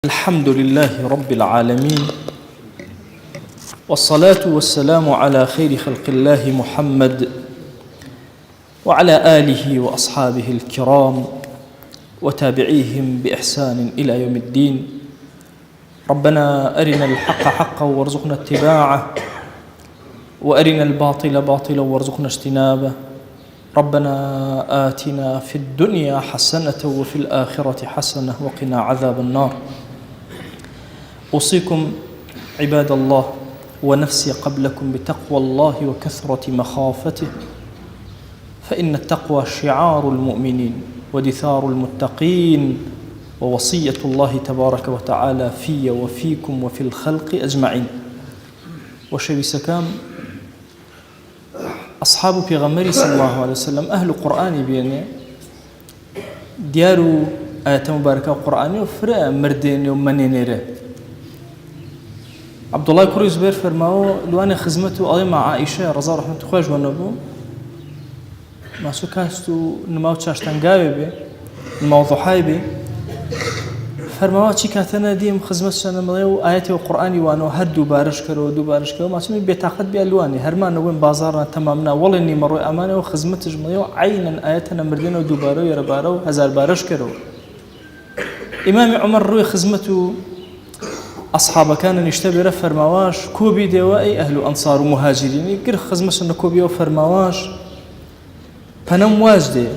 الحمد لله رب العالمين، والصلاة والسلام على خير خلق الله محمد وعلى آله وأصحابه الكرام وتابعيهم بإحسان إلى يوم الدين. ربنا أرنا الحق حقا وارزقنا اتباعه، وأرنا الباطل باطلا وارزقنا اجتنابه. ربنا آتنا في الدنيا حسنة وفي الآخرة حسنة وقنا عذاب النار. أوصيكم عباد الله ونفسي قبلكم بتقوى الله وكثرة مخافته، فإن التقوى شعار المؤمنين ودثار المتقين، ووصية الله تبارك وتعالى في وفيكم وفي الخلق أجمعين. وشوي سكام أصحاب پیغمبر صلى الله عليه وسلم أهل قرآن بيني ديارو آيات مباركة قرآني وفرق مردين ومنينيره. عبد الله كوري زبير فرماو لواني خزمته أضي مع عائشة رضا رحمة خوش ونبو ما سو كاستو نماو تشاشتنقاوي بي نماو ضحاي بي فرماو چی كاتنا ديم خزمت سنة مضيو آياتي وقرآني وانو هر دو بارش كرو ما سمي بيتاقت بي ألواني هرمان نوين بازارنا تمامنا والني مروي أماني وخزمت جمضيو عينا آياتنا مردين ودو بارو يربارو هزار بارش كرو. إمام عمر روي خزمته أصحاب كان يشتبه فرماواش كوبي دوائي أهل أنصار ومهاجرين يقر خزمة سنة كوبي وفرماواش فنم واجده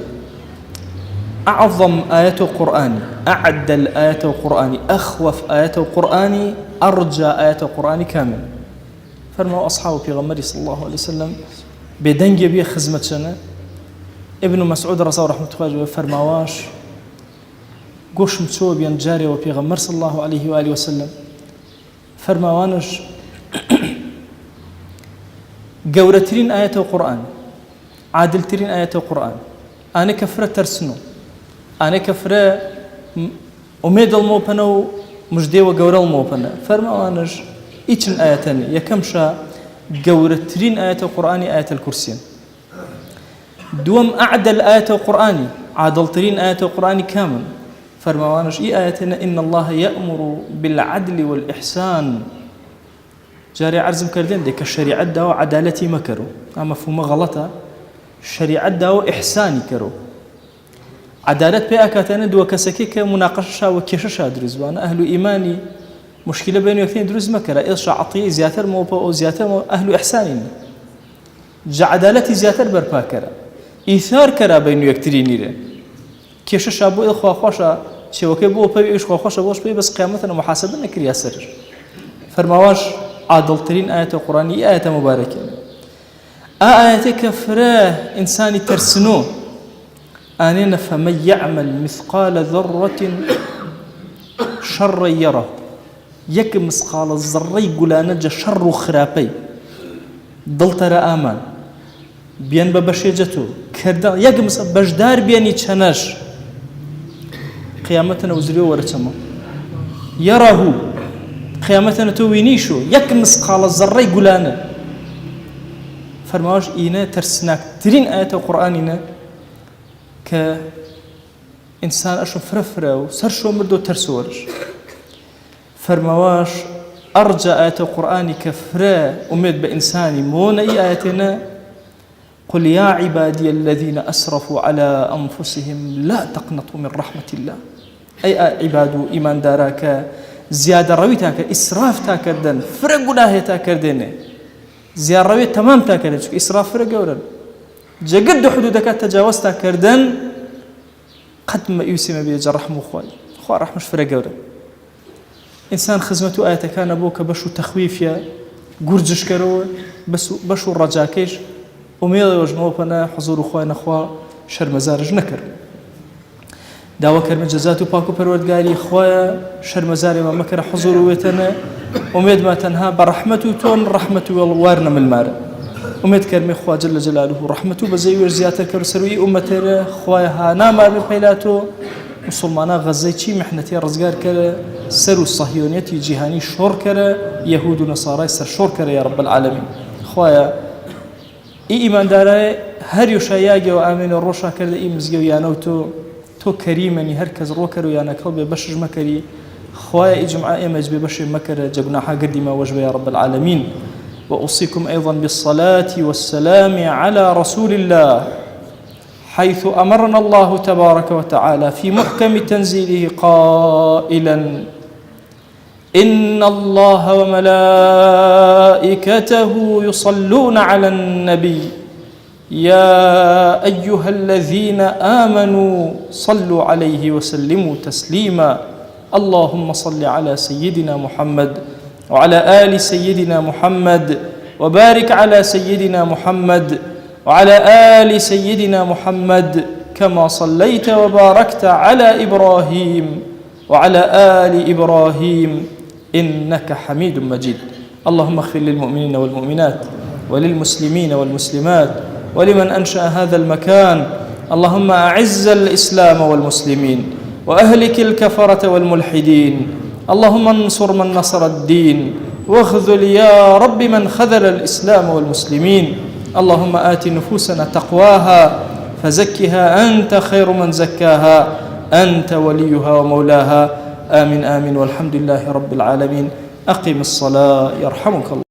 أعظم آية القرآن، أعدل آية القرآن، أخوف آية القرآن، أرجى آية القرآن كامل. فرموا أصحابه في غمري صلى الله عليه وسلم بدنجي بيه خزمة سنة. ابن مسعود رضي الله عنه فرماواش قوش متسوى بين جاري وفي غمر صلى الله عليه وآله وسلم فرماوانش قورترين آية القرآن، عادلترين آية القرآن، أنا كفرة ترسنو، أنا كفرة أميد الموبنة ومجدي وقورة الموبنة. فرماوانش إيشن آياتني يكمشا قورترين آية القرآن آية الكرسي. دوم أعدل آية القرآن، عادلترين آية القرآن كامل. فرماوانش آياتنا إن الله يأمر بالعدل والإحسان. جاري عرزم كردين ديك الشريعة دا وعدالتي مكرو أما فهم غلطة الشريعة دا وإحساني كرو عدالت بأكاتنا دو كسكيك مناقشة وكيشة دروز وانا أهل إيماني مشكلة بين يكتين دروز مكرا إيش عطيه زياتر موبا أو زياتر أهل إحساني جا عدالتي زياتر برباكرا إيثار كرا بين يكتريني كيشة شابو إلخوا خوشا شوكي بو بي إيش خوشا بوش بي بس قيامتنا محاسبة نكري ياسر. فرماواش عادلترين آية القرآن آية مباركة آية كفراه إنساني ترسنو آنين فمن يعمل مثقال ذرة شر يره يك مثقال الذرة يقول نجا شر خرابي ضلتر آمان بيان ببشيجتو كردا يك بجدار بياني تشناش قيامتنا وزريو ورتما يره قيامتنا توينيشو يك مثقال الذرة يقولانا. فرماش إينا ترسناك ترين آية القرآن كإنسان أشو فرفرة وسرشو مردو ترسورش. فرماش أرجى آية القرآن كفرة أمد بإنساني مون أي آياتنا قل يا عبادي الذين أسرفوا على أنفسهم لا تقنطوا من رحمة الله. أي عبادو إيمان داراك زيادة رويتاك إسراف تاكردن فرق قناه تاكردن زيادة رويت تمام تاكردن إسراف فرق قولا جقد حدودك تجاوز تاكردن قد ما يسمى بيجرح مخوال خواه رحمش فرق قولا. إنسان خزمته آية كان أبوك بشو تخويف يا قرجش كرو بشو الرجاكيش وميضي وجنوبنا حضور خواه نخواه شر مزارج نكر داوا كرم جزاتو باكو پروردگاری خواه شر مزاري ما مكر حضور ويتنا امید ما تنها برحمته تون رحمته والوارنا من المار امید كرم خواه جل جلاله رحمته بزيور زياتر كرسروي امتر خواه هانا مار بحيلاتو مسلمانا غزي چي محنتي رزقار كره سرو الصهيونيتي جهاني شور كره يهود ونصارى سر شور كره يا رب العالمين. خواه إيمان داره هر يشاياجي وآمين الروشا كرده إي مزجو يانو تو كريمني هركز روكر ويانا كلب بشج مكري خوايا إجماع إمج ببشر مكر جبناها قدما وجب يا رب العالمين. وأوصيكم أيضا بالصلاة والسلام على رسول الله، حيث أمرنا الله تبارك وتعالى في محكم تنزيله قائلا: إن الله وملائكته يصلون على النبي يا أيها الذين آمنوا صلوا عليه وسلموا تسليما. اللهم صل على سيدنا محمد وعلى آل سيدنا محمد، وبارك على سيدنا محمد وعلى آل سيدنا محمد، كما صليت وباركت على إبراهيم وعلى آل إبراهيم إنك حميد مجيد. اللهم اغفر للمؤمنين والمؤمنات وللمسلمين والمسلمات ولمن أنشأ هذا المكان. اللهم أعز الإسلام والمسلمين وأهلك الكفرة والملحدين. اللهم انصر من نصر الدين واخذل يا رب من خذل الإسلام والمسلمين. اللهم آت نفوسنا تقواها فزكها أنت خير من زكاها، أنت وليها ومولاها. آمين آمين والحمد لله رب العالمين. أقم الصلاة يرحمك الله.